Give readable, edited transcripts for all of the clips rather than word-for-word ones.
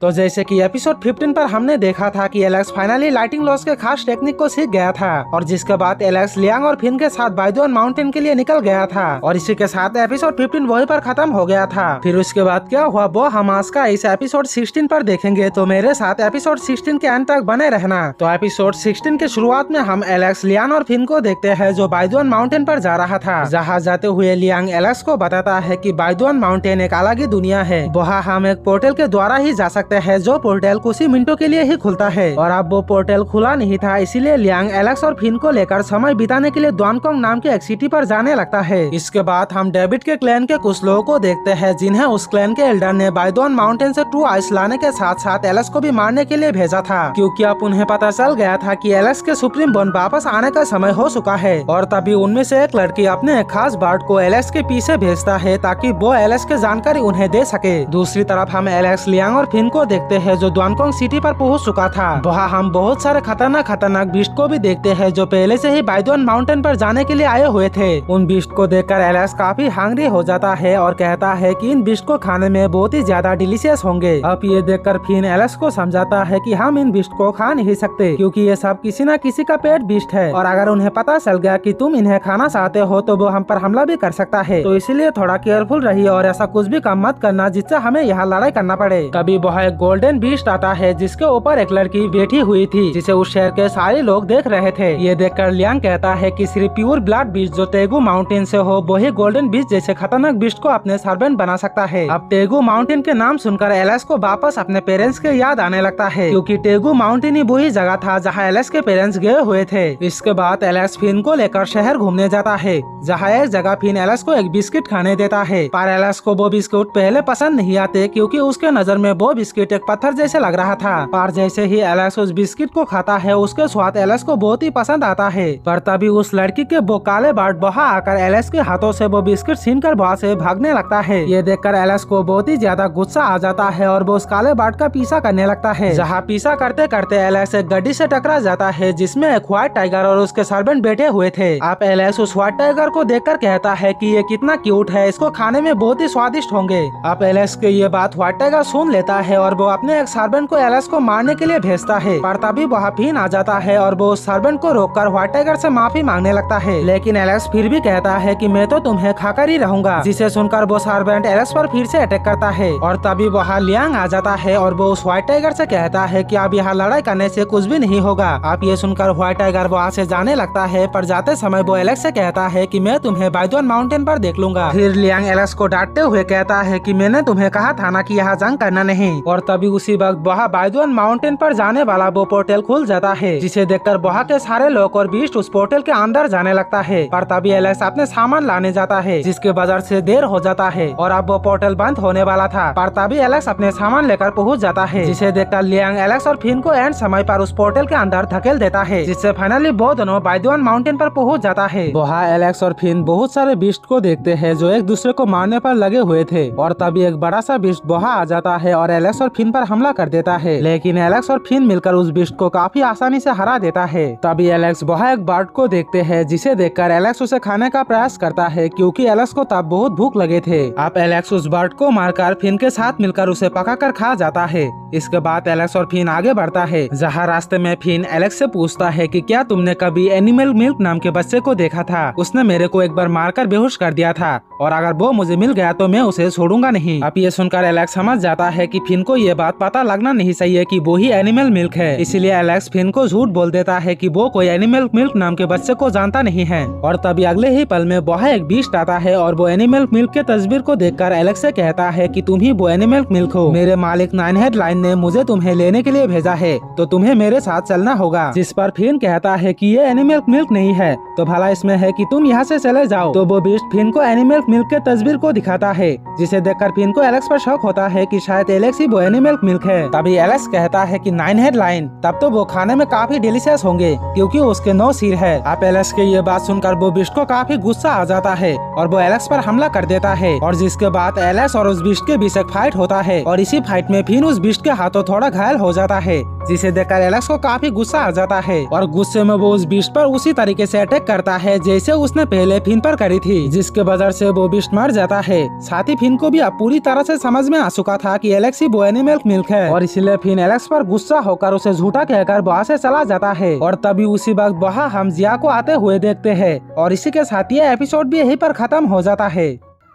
तो जैसे कि एपिसोड 15 पर हमने देखा था कि एलेक्स फाइनली लाइटिंग लॉस के खास टेक्निक को सीख गया था और जिसके बाद एलेक्स लियांग और फिन के साथ बाइदुआन माउंटेन के लिए निकल गया था और इसी के साथ एपिसोड 15 वहीं पर खत्म हो गया था। फिर उसके बाद क्या हुआ वो हम आज का इस एपिसोड 16 पर देखेंगे, तो मेरे साथ एपिसोड 16 के अंत तक बने रहना। तो एपिसोड 16 के शुरुआत में हम एलेक्स, लियांग और फिन को देखते हैं जो बाइदुआन माउंटेन पर जा रहा था। जहाँ जाते हुए लियांग एलेक्स को बताता है कि बाइदुआन माउंटेन एक अलग ही दुनिया है, वहाँ हम एक पोर्टल के द्वारा ही जा सकते हैं जो पोर्टल कुछ ही मिनटों के लिए ही खुलता है। और अब वो पोर्टल खुला नहीं था, इसीलिए लियांग एलेक्स और फिन को लेकर समय बिताने के लिए द्वानकोंग नाम के एक सिटी पर जाने लगता है। इसके बाद हम डेविड के क्लैन के कुछ लोगों को देखते हैं जिन्हें उस क्लैन के एल्डर ने बाइदुआन माउंटेन से ट्रू आइस लाने के साथ साथ एलेक्स को भी मारने के लिए भेजा था, क्योंकि अब उन्हें पता चल गया था कि एलेक्स के सुप्रीम बॉन वापस आने का समय हो चुका है। और तभी उनमें से एक लड़की अपने एक खास बार्ड को एलेक्स के पीछे भेजता है ताकि वो एलेक्स की जानकारी उन्हें दे सके। दूसरी तरफ हम एलेक्स, लियांग और फिन को देखते हैं जो द्वानकोंग सिटी पर पहुंच चुका था। वहाँ हम बहुत सारे खतरनाक बीस्ट को भी देखते हैं जो पहले से ही बाइदुआन माउंटेन पर जाने के लिए आए हुए थे। उन बीस्ट को देखकर एलेक्स काफी हंग्री हो जाता है और कहता है कि इन बीस्ट को खाने में बहुत ही ज्यादा डिलीशियस होंगे। अब ये देखकर फिन एलेक्स को समझाता है कि हम इन बीस्ट को खा नहीं सकते क्योंकि ये सब किसी न किसी का पेट बीस्ट है और अगर उन्हें पता चल गया कि तुम इन्हें खाना चाहते हो तो वो हम पर हमला भी कर सकता है, तो इसलिए थोड़ा केयरफुल रहिए और ऐसा कुछ भी काम मत करना जिससे हमें यहाँ लड़ाई करना पड़े। तभी वह एक गोल्डन बीस्ट आता है जिसके ऊपर एक लड़की बैठी हुई थी जिसे उस शहर के सारे लोग देख रहे थे। ये देखकर लियांग कहता है कि सिर्फ प्योर ब्लड बीस्ट जो तेगु माउंटेन से हो वही गोल्डन बीस्ट जैसे खतरनाक बीस्ट को अपने सर्वेंट बना सकता है। अब तेगु माउंटेन के नाम सुनकर एलेक्स को वापस अपने पेरेंट्स के याद आने लगता है क्योंकि तेगु माउंटेन ही वही जगह था जहाँ एलेक्स के पेरेंट्स गए हुए थे। इसके बाद एलेक्स फिन को लेकर शहर घूमने जाता है जहाँ एक जगह फिन एलेक्स को एक बिस्किट खाने देता है, पर एलेक्स को वो बिस्कुट पहले पसंद नहीं आते क्योंकि उसके नजर में वो बिस्किट एक पत्थर जैसे लग रहा था। पर जैसे ही एलेक्स उस बिस्किट को खाता है उसके स्वाद एलेक्स को बहुत ही पसंद आता है। पर तभी उस लड़की के वो काले बार्ड वहाँ आकर एलेक्स के हाथों से वो बिस्किट छीनकर वहाँ से भागने लगता है। ये देखकर एलेक्स को बहुत ही ज्यादा गुस्सा आ जाता है और वो उस काले बार्ड का पीछा करने लगता है। जहाँ पीछा करते करते एलेक्स एक गड्डी से टकरा जाता है जिसमें एक व्हाइट टाइगर और उसके सर्वेंट बैठे हुए थे। अब एलेक्स उस व्हाइट टाइगर को देखकर कहता है कि ये कितना क्यूट है, इसको खाने में बहुत ही स्वादिष्ट होंगे। अब एलेक्स की ये बात व्हाइट टाइगर सुन लेता है और वो अपने एक सर्वेंट को एलेक्स को मारने के लिए भेजता है। पर तभी वहाँ फिन आ जाता है और वो उस सर्वेंट को रोककर व्हाइट टाइगर से माफी मांगने लगता है, लेकिन एलेक्स फिर भी कहता है कि मैं तो तुम्हें खाकर ही रहूंगा, जिसे सुनकर वो सर्वेंट एलेक्स पर फिर से अटैक करता है। और तभी वहाँ लियांग आ जाता है और वो उस व्हाइट टाइगर से कहता है कि अब यहाँ लड़ाई करने से कुछ भी नहीं होगा। आप ये सुनकर व्हाइट टाइगर वहाँ से जाने लगता है, पर जाते समय वो एलेक्स से कहता है कि मैं तुम्हें बाइदुआन माउंटेन पर देख लूंगा। फिर लियांग एलेक्स को डांटते हुए कहता है कि मैंने तुम्हें कहा था ना कि यहाँ जंग करना नहीं। और तभी उसी वक्त वहाँ बाइदुआन माउंटेन पर जाने वाला वो पोर्टल खुल जाता है जिसे देखकर वहाँ के सारे लोग और बीस्ट उस पोर्टल के अंदर जाने लगता है। पर तभी एलेक्स अपने सामान लाने जाता है जिसके वजह से देर हो जाता है और अब वो पोर्टल बंद होने वाला था। पर तभी एलेक्स अपने सामान लेकर पहुँच जाता है जिसे देखकर लियांग एलेक्स और फिन को एंड समय पर उस पोर्टल के अंदर धकेल देता है, जिससे फाइनली वो दोनों बाइदुआन माउंटेन पर पहुँच जाता है। वहाँ एलेक्स और फिन बहुत सारे बीस्ट को देखते हैं जो एक दूसरे को मारने पर लगे हुए थे और तभी एक बड़ा सा बीस्ट वहाँ आ जाता है और एलेक्स और फिन पर हमला कर देता है, लेकिन एलेक्स और फिन मिलकर उस बीस्ट को काफी आसानी से हरा देता है। तभी एलेक्स वहाँ एक बर्ड को देखते हैं जिसे देखकर एलेक्स उसे खाने का प्रयास करता है क्योंकि एलेक्स को तब बहुत भूख लगे थे। अब एलेक्स उस बर्ड को मारकर फिन के साथ मिलकर उसे पकाकर खा जाता है। इसके बाद एलेक्स और फिन आगे बढ़ता है जहाँ रास्ते में फिन एलेक्स से पूछता है कि क्या तुमने कभी एनिमल मिल्क नाम के बच्चे को देखा था? उसने मेरे को एक बार मारकर बेहोश कर दिया था और अगर वो मुझे मिल गया तो मैं उसे छोड़ूंगा नहीं। अब ये सुनकर एलेक्स समझ जाता है कि फिन को ये बात पता लगना नहीं चाहिए कि वो ही एनिमल मिल्क है, इसलिए एलेक्स फिन को झूठ बोल देता है कि वो कोई एनिमल मिल्क नाम के बच्चे को जानता नहीं है। और तभी अगले ही पल में वहाँ एक बीस्ट आता है और वो एनिमल मिल्क के तस्वीर को देखकर एलेक्स से कहता है कि तुम ही वो एनिमल मिल्क हो। मेरे मालिक नाइन हेड लाइन ने मुझे तुम्हें लेने के लिए भेजा है तो तुम्हें मेरे साथ चलना होगा। जिस पर फिन कहता है कि ये एनिमल मिल्क नहीं है तो भला इसमें है कि तुम यहाँ से चले जाओ। तो वो बीस्ट फिन को एनिमल मिल्क के तस्वीर को दिखाता है जिसे देखकर फिन को एलेक्स पर शक होता है कि शायद एलेक्स ही वो एनिमल मिल्क है। तभी एलेक्स कहता है कि नाइन हेड लाइन, तब तो वो खाने में काफी डिलीशियस होंगे क्योंकि उसके 9 सिर है। अब एलेक्स की ये बात सुनकर वो बीस्ट को काफी गुस्सा आ जाता है और वो एलेक्स पर हमला कर देता है और जिसके बाद एलेक्स और उस बीस्ट के बीच एक फाइट होता है और इसी फाइट में फिन उस बीस्ट उसके हाथों थोड़ा घायल हो जाता है, जिसे देखकर एलेक्स को काफी गुस्सा आ जाता है और गुस्से में वो उस बीस्ट पर उसी तरीके से अटैक करता है जैसे उसने पहले फिन पर करी थी, जिसके वजह से वो बीस्ट मर जाता है। साथ ही फिन को भी अब पूरी तरह से समझ में आ चुका था कि एलेक्स ही वो एनिमल मिल्क है और इसलिए फिन एलेक्स पर गुस्सा होकर उसे झूठा कहकर वहाँ से चला जाता है। और तभी उसी वक्त वहाँ हम जिया को आते हुए देखते हैं और इसी के साथ ये एपिसोड भी यहीं पर खत्म हो जाता है।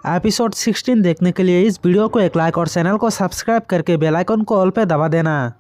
एपिसोड 16 देखने के लिए इस वीडियो को एक लाइक और चैनल को सब्सक्राइब करके बेल आइकन को ऑल पे दबा देना।